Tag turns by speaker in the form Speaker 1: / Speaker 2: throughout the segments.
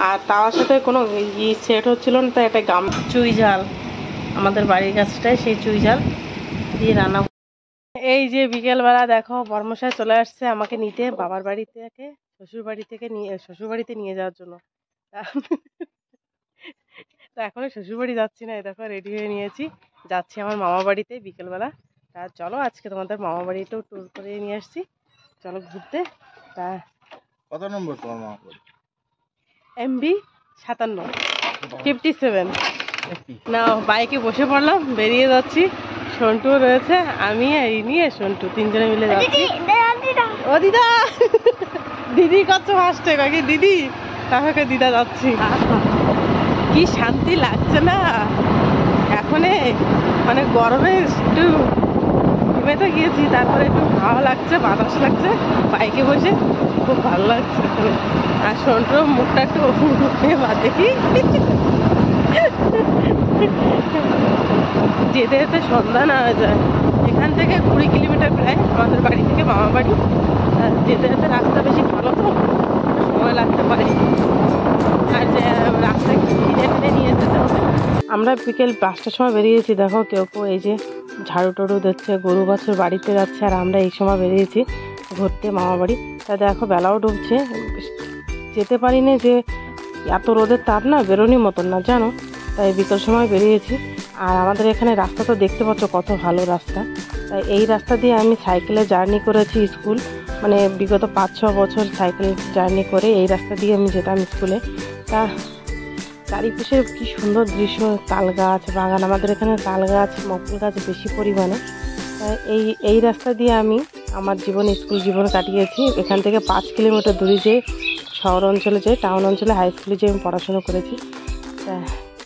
Speaker 1: আর তার সাথে কোনো সেট হচ্ছিল না, তাই একটা চুই ঝাল আমাদের বাড়ির কাছটায়, সেই চুই ঝাল দিয়ে রান্না। এই যে বিকেলবেলা দেখো বর্মশাই চলে আসছে আমাকে নিতে বাবার বাড়ি থেকে শ্বশুর বাড়িতে নিয়ে যাওয়ার জন্য। তো এখনো শ্বশুর বাড়ি যাচ্ছি না, দেখো রেডি হয়ে নিয়েছি, যাচ্ছি আমার মামা বাড়িতে বিকেলবেলা। তা চলো আজকে তোমাদের মামা বাড়িতেও ট্যুর করে নিয়ে আসছি, চলো ঘুরতে। তা
Speaker 2: কত নম্বর তোমার মামা বাড়ি?
Speaker 1: MB 57 57 না। বাইকে বসে পড়লাম, বেরিয়ে যাচ্ছি। সন্টু রয়েছে, আমি আর ইনি আর সন্টু তিনজনে মিলে যাচ্ছি। ও দিদা, দিদি কত হাসছে কাকি দিদি, তাকে দিদা যাচ্ছি। কি শান্তি লাগছে না এখনে, মানে গরমে একটু ঘুমে তো গিয়েছি, তারপরে একটু ভালো লাগছে, বাতাস লাগছে বাইকে বসে, খুব ভালো লাগছে। আর সন্টুর মুখটা একটু দেখি, যেতে যেতে সন্ধ্যা না হয়ে যায়। এখান থেকে 20 কিলোমিটার প্রায় আমাদের বাড়ি থেকে মামা বাড়ি। যেতে যেতে রাস্তা বেশি ভালো তো, সময় লাগতে পারে, আর যে রাস্তায় কিনে কিনে নিয়ে যেতে হবে। আমরা বিকেল 5টার সময় বেরিয়েছি, দেখো কেউ কেউ এই যে ঝাড়ু টাড়ু দিচ্ছে, গরু বাছুর বাড়িতে যাচ্ছে, আর আমরা এই সময় বেরিয়েছি ঘুরতে মামা বাড়ি। তা দেখো বেলাও ডুবছে, যেতে পারি না, যে এত রোদের তাপ না, বেরোনি মতন না জানো, তাই বিকেল সময় বেরিয়েছি। আর আমাদের এখানে রাস্তা তো দেখতে পাচ্ছ কত ভালো রাস্তা, তাই এই রাস্তা দিয়ে আমি সাইকেলে জার্নি করেছি স্কুল, মানে বিগত 5-6 বছর সাইকেল জার্নি করে এই রাস্তা দিয়ে আমি যেতাম স্কুলে। তা চারিপাশে কি সুন্দর দৃশ্য, তাল গাছ বাগান, আমাদের এখানে তাল গাছ মকল গাছ বেশি পরিমাণে। তাই এই রাস্তা দিয়ে আমি আমার স্কুল জীবন কাটিয়েছি। এখান থেকে 5 কিলোমিটার দূরে যে শহর অঞ্চলে যে টাউন অঞ্চলে হাই স্কুলে যে আমি পড়াশোনা করেছি।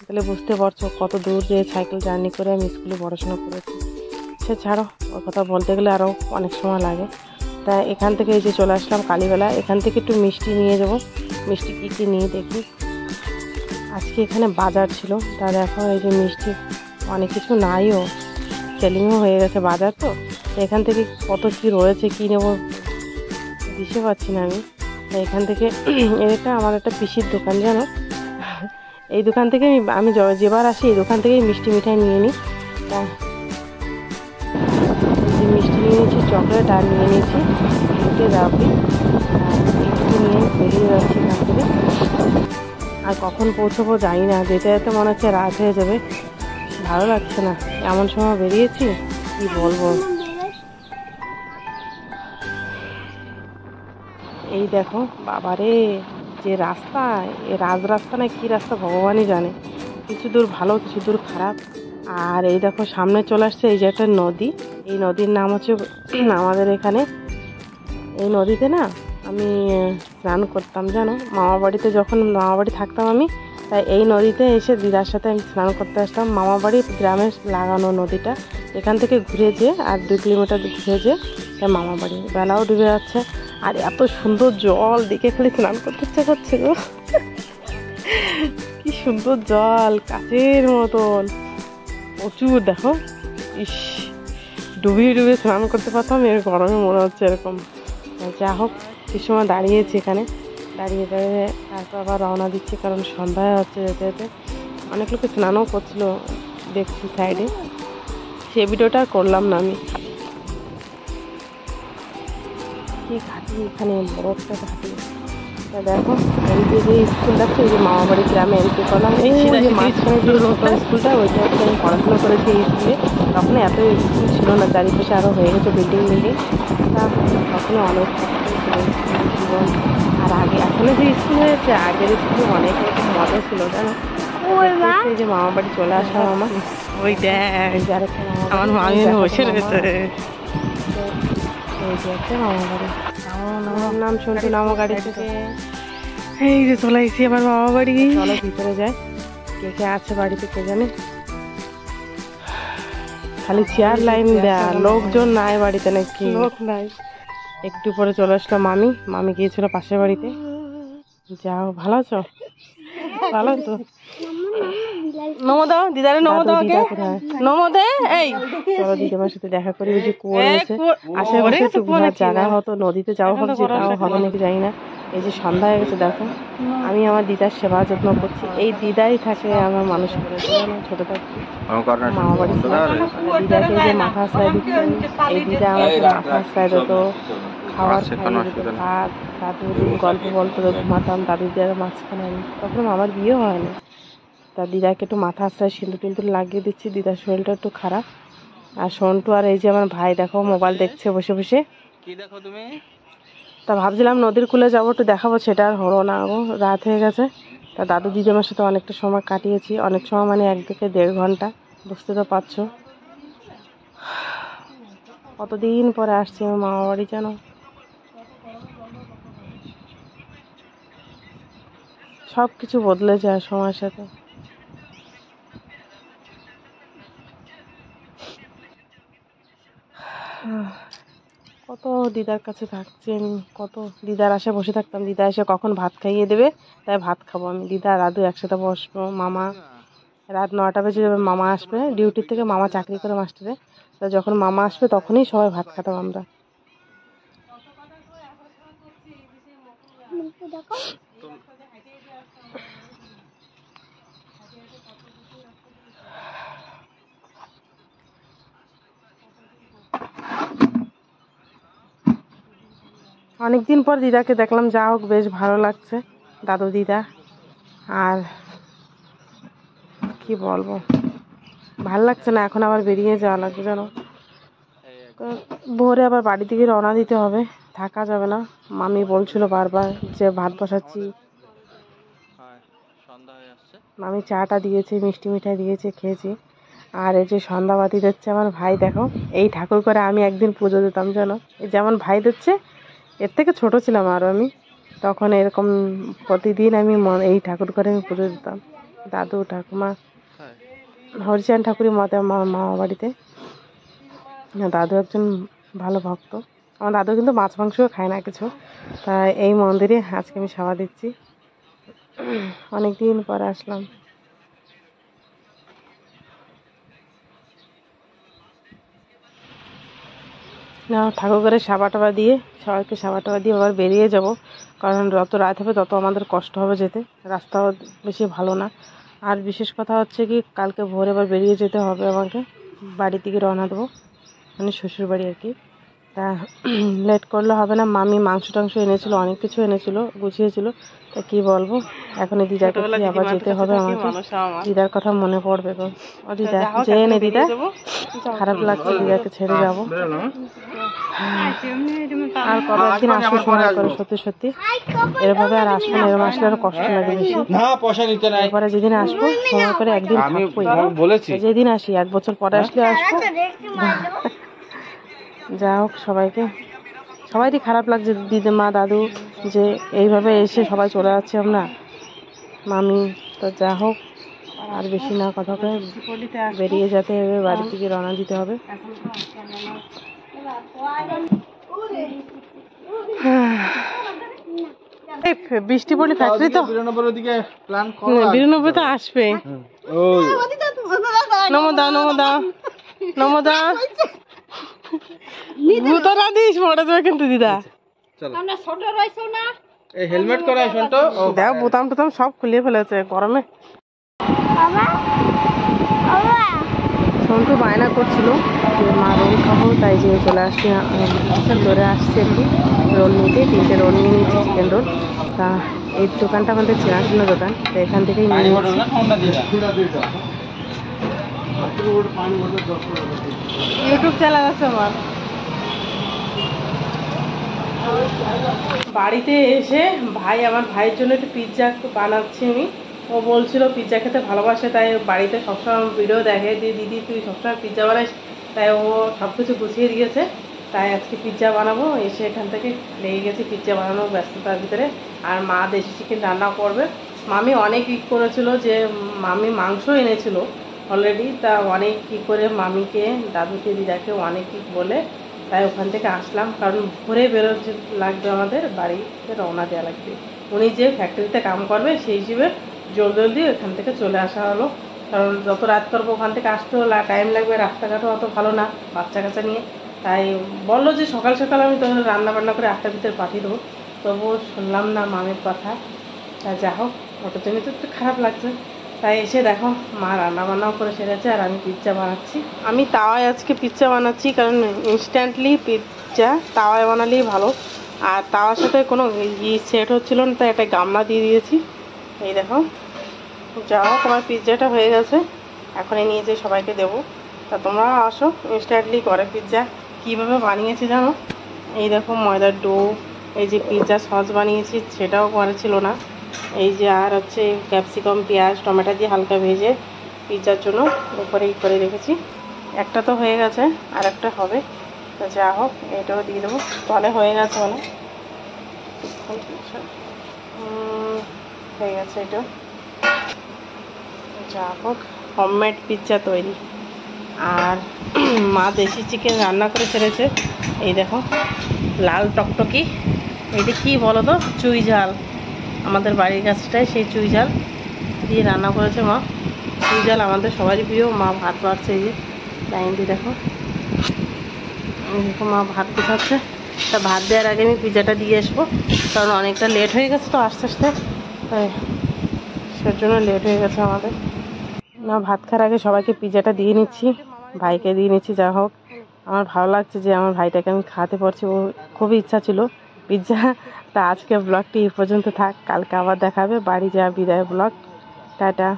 Speaker 1: তাহলে বুঝতে পারছো কত দূর যে সাইকেল জার্নি করে আমি স্কুলে পড়াশোনা করেছি। সে ছাড়ো, ওর কথা বলতে গেলে আরও অনেক সময় লাগে। তাই এখান থেকে এই যে চলে আসলাম কালীবেলা, এখান থেকে একটু মিষ্টি নিয়ে যাবো, মিষ্টি কী কী নিয়ে দেখি। আজকে এখানে বাজার ছিল, তা দেখো এই যে মিষ্টি অনেক কিছু নাইও, সেলিংও হয়ে গেছে বাজার তো, এখান থেকে কত কি রয়েছে, কী নেবো দিতে পারছি না আমি। তাই এখান থেকে এটা আমার একটা পিসির দোকান জানো, এই দোকান থেকে আমি যেবার আসি এই দোকান থেকেই মিষ্টি মিঠাই নিয়ে নিই। তা মিষ্টি নিয়ে নিয়েছি, চকলেট আর নিয়ে নিয়েছি রাবড়ি, এইটুকু নিয়ে বেরিয়ে যাচ্ছি এখান থেকে। আর কখন পৌঁছবো জানি না, যেতে যেতে মনে হচ্ছে রাত হয়ে যাবে, ভালো লাগছে না, এমন সময় বেরিয়েছি কি বলবো। এই দেখো বাবারে যে রাস্তা, এ রাস্তা না কি রাস্তা ভগবানই জানে, কিছু দূর ভালো কিছু দূর খারাপ। আর এই দেখো সামনে চলে আসছে এই যে একটা নদী, এই নদীর নাম হচ্ছে আমাদের এখানে, এই নদীতে না আমি স্নান করতাম জানো, মামা বাড়িতে যখন মামা বাড়ি থাকতাম আমি, তাই এই নদীতে এসে দিদার সাথে আমি স্নান করতে আসতাম। মামা বাড়ি গ্রামে লাগানো নদীটা, এখান থেকে ঘুরে যেয়ে আর 2 কিলোমিটার ঘুরে যেয়ে তাই মামা বাড়ি। বেলাও ডুবে যাচ্ছে, আর এত সুন্দর জল দেখে খালি স্নান করতে ইচ্ছা করছে গো, কি সুন্দর জল, কাচের মতন প্রচুর। দেখো ইস, ডুবিয়ে ডুবিয়ে স্নান করতে পারতাম, এর গরমে মনে হচ্ছে এরকম। যা হোক কিছু সময় দাঁড়িয়েছি এখানে, দাঁড়িয়ে তারপর আবার রওনা দিচ্ছি, কারণ সন্ধ্যা হচ্ছে যেতে যেতে। অনেক লোকে স্নানও করছিল দেখছি সাইডে, সে ভিডিওটা করলাম না আমি। কি ঘাটি এখানে, বড় একটা ঘাটি। তা দেখো এই যে স্কুলটা আছে, এই যে মামা বাড়ি গ্রামে এন্ট্রি করলাম, এই যে মাঝখানে যে স্কুলটা, ওইটা হচ্ছে আমি পড়াশোনা করেছি এই স্কুলে। তখন এত স্কুল ছিল না, চারিপাশে আরও হয়ে গেছে বিল্ডিং। তা তখনও অনেক জীবন। আর আগে এখনো যে স্কুল হয়েছে, আগের স্কুলে অনেক রকম মজা ছিল জানো। এই যে মামা বাড়ি চলে আসলাম আমার, ওই দেখ আমার মামি বসে রয়েছে, এই যে একটা মামা বাড়ি। আমার নাম শুনতে নামো গাড়ি থেকে, এই যে চলে এসেছি আমার মামা বাড়ি। চলো ভিতরে যায়, কে কে আছে বাড়িতে কে জানে, খালি চেয়ার লাইন দেয়া, লোকজন নাই বাড়িতে নাকি, লোক নাই। একটু পরে চলে আসলো মামি গিয়েছিল পাশের বাড়িতে। যাও, ভালো আছো? ভালো তো, নমো দাও দিদারে, নমো দাও, নমো দে। এই চলো দিদিমার সাথে দেখা করি, ওই যে কুয়ো রয়েছে আশেপাশে, একটু ঘোরার জায়গা হতো, নদীতে যাওয়া ভাবছি, তাও হবে নাকি জানি না। এই যে সন্ধ্যা হয়ে গেছে দেখো, আমি আমার দিদার সেবা যত্ন করছি। এই দিদাই থাকে আমার মানুষ করেছে জানো, ছোটো থাকতে মামা বাড়ি ছিল। দিদাকে যে মাথা আশ্রয় দিচ্ছে, এই দিদা আমাকে মাথা আশ্রয় দিত, খাবার খাইয়ে দিত, ভাত, দাদু দিন গল্প বলতো, ঘুমাতাম দাদু দিদার মাঝখানে। আমি তখন আমার বিয়ে হয়নি, তা দিদাকে একটু মাথা আশ্রয় সিঁদুর টিন্দুর লাগিয়ে দিচ্ছি। দিদার শরীরটা একটু খারাপ। আর সন্টু আর এই যে আমার ভাই দেখো মোবাইল দেখছে বসে বসে।
Speaker 2: কি দেখো তুমি?
Speaker 1: তা ভাবছিলাম নদীর কূলে যাবো, একটু দেখাবো, সেটা আর হলো না গো, রাত হয়ে গেছে। তা দাদু দিদিমার সাথে অনেকটা সময় কাটিয়েছি, অনেক সময় মানে 1 থেকে 1.5 ঘন্টা, বুঝতে তো পারছো। কতদিন পরে আসছি আমার মামা বাড়ি জানো। সব কিছু বদলে যায় সময়ের সাথে। কত দিদার কাছে থাকছি আমি, কত দিদার আশে বসে থাকতাম, দিদা এসে কখন ভাত খাইয়ে দেবে, তাই ভাত খাবো আমি। দিদা দাদু একসাথে বসবো। মামা রাত 9টা বেজে যাবে, মামা আসবে ডিউটি থেকে, মামা চাকরি করে মাস্টারে। তা যখন মামা আসবে তখনই সবাই ভাত খাতাম আমরা। অনেকদিন পর দিদাকে দেখলাম, যা হোক বেশ ভালো লাগছে, দাদু দিদা। আর কি বলবো, ভাল লাগছে না, এখন আবার বেরিয়ে যাওয়া লাগবে জানো। ভোরে আবার বাড়ি থেকে রওনা দিতে হবে, থাকা যাবে না। মামি বলছিল বারবার যে ভাত বসাচ্ছি। মামি চাটা দিয়েছে, মিষ্টি মিঠাই দিয়েছে, খেয়েছি। আর এই যে সন্ধ্যাবাতি দিচ্ছে আমার ভাই দেখো। এই ঠাকুর করে আমি একদিন পুজো দিতাম জানো, এই যেমন ভাই দিচ্ছে, এর থেকে ছোট ছিলাম আরও আমি, তখন এরকম প্রতিদিন আমি এই ঠাকুর করে আমি পুজো দিতাম। দাদু ঠাকুমা হরিচাঁদ ঠাকুরের মতে আমার মামা বাড়িতে। দাদু একজন ভালো ভক্ত। আমার দাদু কিন্তু মাছ মাংসও খায় না কিছু, তাই এই মন্দিরে আজকে আমি সেবা দিচ্ছি। অনেকদিন পরে আসলাম। না ঠাকুর করে সাবা টাবা দিয়ে, সবাইকে সাবা টাবা দিয়ে আবার বেরিয়ে যাব, কারণ যত রাত হবে তত আমাদের কষ্ট হবে যেতে, রাস্তাও বেশি ভালো না। আর বিশেষ কথা হচ্ছে কি, কালকে ভোরে আবার বেরিয়ে যেতে হবে আমাকে, বাড়ি থেকে রওনা দেবো, মানে শ্বশুর বাড়ি আর কি। তা লেট করলে হবে না। মামি মাংস টাংস এনেছিল, অনেক কিছু এনেছিল, গুছিয়েছিল। তা কি বলবো, এখন দিদাকে কি আবার যেতে হবে আমাকে, দিদার কথা মনে পড়বে গো। ও দিদা যেয়ে নে দিদা, খারাপ লাগছে দিদাকে ছেড়ে যাবো। আর কবে একদিন আসবো সময় করে, সত্যি সত্যি এরভাবে আর আসবো না, এরকম আসলে আরো কষ্ট লাগে বেশি। এরপরে যেদিন আসবো সময় করে একদিন থাকবোই, যেদিন আসি 1 বছর পরে আসলে আসবো। যা হোক, সবাইরই খারাপ লাগছে, দিদিমা দাদু যে এইভাবে এসে সবাই চলে যাচ্ছে আমরা, মামি। তো যা হোক, আর বেশি না কথা করে বেরিয়ে যেতে হবে, বাড়ি থেকে রওনা দিতে হবে। বৃষ্টি পড়লে ফ্যাক্টরি তো 92 তো আসবে। নমদা নমদা নমদা, ভূতরা দিস মরে যাবে কিন্তু দিদা।
Speaker 2: হেলমেট করা শুনতো,
Speaker 1: দেখ বোতাম টোতাম সব খুলে ফেলেছে গরমে। সন্টু বায়না করছিল যে মা রোল খাবো, তাই যে চলে আসছি, ধরে আসছে একটু রোল নিতে। 3টে রোল নিয়ে নিয়েছি, চিকেন রোল। তা এই দোকানটা আমাদের চেনাশোনা দোকান, তো এখান থেকেই নিয়ে নিচ্ছি। ইউটিউব চ্যানেল আছে আমার। বাড়িতে এসে আমার ভাইয়ের জন্য একটু পিৎজা বানাচ্ছি আমি। ও বলছিল পিৎজা খেতে ভালোবাসে, তাই বাড়িতে সবসময় ভিডিও দেখে যে দিদি তুই সবসময় পিৎজা বানাইস, তাই ও সব কিছু গুছিয়ে দিয়েছে। তাই আজকে পিৎজা বানাবো। এসে এখান থেকে লেগে গেছি পিৎজা বানানোর ব্যস্ততার ভিতরে। আর মা দেশি চিকেন রান্না করবে। মামি অনেক করেছিল, যে মামি মাংস এনেছিল অলরেডি, তা অনেক করে মামিকে দাদুকে দিদাকে অনেক বলে, তাই ওখান থেকে আসলাম, কারণ ভোরে বেরোতে লাগবে, আমাদের বাড়িতে রওনা দেওয়া লাগবে। উনি যে ফ্যাক্টরিতে কাম করবে সেই হিসেবে জলদি ওখান থেকে চলে আসা হলো, কারণ যত রাত করবো ওখান থেকে আসতেও টাইম লাগবে, রাস্তাঘাটও অত ভালো না বাচ্চা কাচ্চা নিয়ে। তাই বললো যে সকাল সকাল আমি তোদের রান্না বান্না করে 8টার ভিতরে পাঠিয়ে দেবো। তবুও শুনলাম না মামের কথা। তা যা হোক, ওটার জন্য তো একটু খারাপ লাগছে। তাই এসে দেখো মা রান্না বান্নাও করে সেরেছে আর আমি পিৎজা বানাচ্ছি। আমি তাওয়ায় আজকে পিৎজা বানাচ্ছি, কারণ ইনস্ট্যান্টলি পিৎজা তাওয়ায় বানালেই ভালো। আর তাওয়ার সাথে কোনো সেট হচ্ছিলো না, তাই একটা গামলা দিয়ে দিয়েছি। এই দেখো, যা হোক আমার পিৎজাটা হয়ে গেছে, এখনই নিয়ে যেয়ে সবাইকে দেবো। তা তোমরা আসো, ইনস্ট্যান্টলি করে পিৎজা কীভাবে বানিয়েছি জানো? এই দেখো ময়দার ডো, এই যে পিৎজা সস বানিয়েছি সেটাও করেছিল না। এই যে আর হচ্ছে ক্যাপসিকাম, পেঁয়াজ, টমেটো দিয়ে হালকা ভেজে পিৎজার জন্য উপরে করে রেখেছি। একটা তো হয়ে গেছে, আর একটা হবে। তো যা হোক, এটাও দিয়ে দেবো, তাহলে হয়ে গেছে বলে হয়ে গেছে এটা। যা হোক, হোমমেড পিৎজা তৈরি। আর মা দেশি চিকেন রান্না করে ফেলেছে। এই দেখো লাল টকটকি, এটা কি বলো তো, চুই ঝাল। আমাদের বাড়ির কাছটায় সেই চুই ঝাল দিয়ে রান্না করেছে মা। চুই ঝাল আমাদের সবারই প্রিয়। মা ভাত বাড়ছে, এই যে লাইন দিয়ে দেখো, দেখো মা ভাত কোথাচ্ছে। তা ভাত দেওয়ার আগে আমি পিৎজাটা দিয়ে আসবো, কারণ অনেকটা লেট হয়ে গেছে তো আস্তে আস্তে, তাই সের জন্য লেট হয়ে গেছে আমাদের। না, ভাত খাওয়ার আগে সবাইকে পিৎজাটা দিয়ে নিচ্ছি, ভাইকে দিয়ে নিচ্ছি। যা হোক, আমার ভালো লাগছে যে আমার ভাইটাকে আমি খাওয়াতে পারছি, ও খুবই ইচ্ছা ছিল পিৎজা। তা আজকে ব্লগটি এই পর্যন্ত থাক, কালকে আবার দেখাবে বাড়ি যাওয়া বিদায় ব্লগ। টাটা।